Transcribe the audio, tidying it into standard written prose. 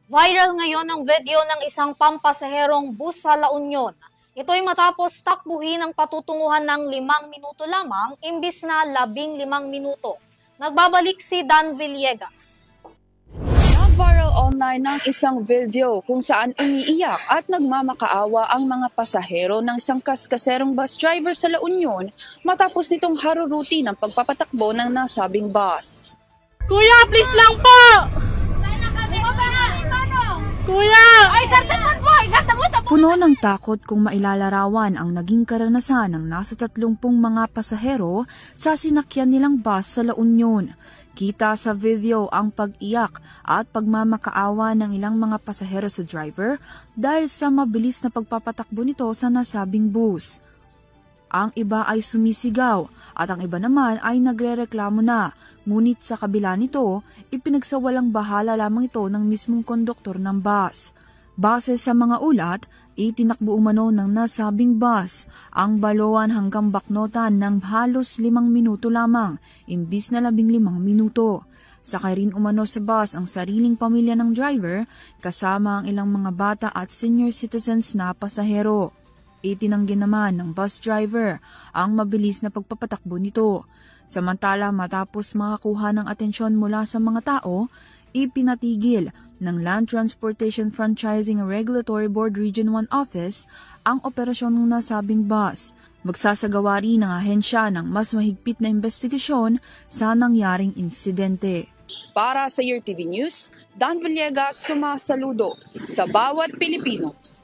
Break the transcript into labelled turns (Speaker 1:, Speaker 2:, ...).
Speaker 1: Viral ngayon ang video ng isang pampasaherong bus sa La Union. Ito'y matapos takbuhin ng patutunguhan ng 5 minuto lamang imbis na 15 minuto. Nagbabalik si Dan Villegas.
Speaker 2: Nag-viral online ng isang video kung saan umiiyak at nagmamakaawa ang mga pasahero ng isang kaskaserong bus driver sa La Union matapos nitong haruruti ng pagpapatakbo ng nasabing bus.
Speaker 3: Kuya, please lang po! Kuya! Ay,
Speaker 2: Puno ng takot kung mailalarawan ang naging karanasan ng nasa 30 mga pasahero sa sinakyan nilang bus sa La Union. Kita sa video ang pag-iyak at pagmamakaawa ng ilang mga pasahero sa driver dahil sa mabilis na pagpapatakbo nito sa nasabing bus. Ang iba ay sumisigaw at ang iba naman ay nagrereklamo na. Ngunit sa kabila nito, ipinagsawalang bahala lamang ito ng mismong konduktor ng bus. Base sa mga ulat, itinakbo umano ng nasabing bus ang Baloan hanggang Baknotan ng halos 5 minuto lamang, imbis na 15 minuto. Sakay rin umano sa bus ang sariling pamilya ng driver, kasama ang ilang mga bata at senior citizens na pasahero. Itinanggi naman ng bus driver ang mabilis na pagpapatakbo nito. Samantala matapos makakuha ng atensyon mula sa mga tao, ipinatigil ng Land Transportation Franchising Regulatory Board Region 1 Office ang operasyon ng nasabing bus. Magsasagawa rin ng ahensya ng mas mahigpit na investigasyon sa nangyaring insidente. Para sa Your TV News, Dan Villegas sumasaludo sa bawat Pilipino.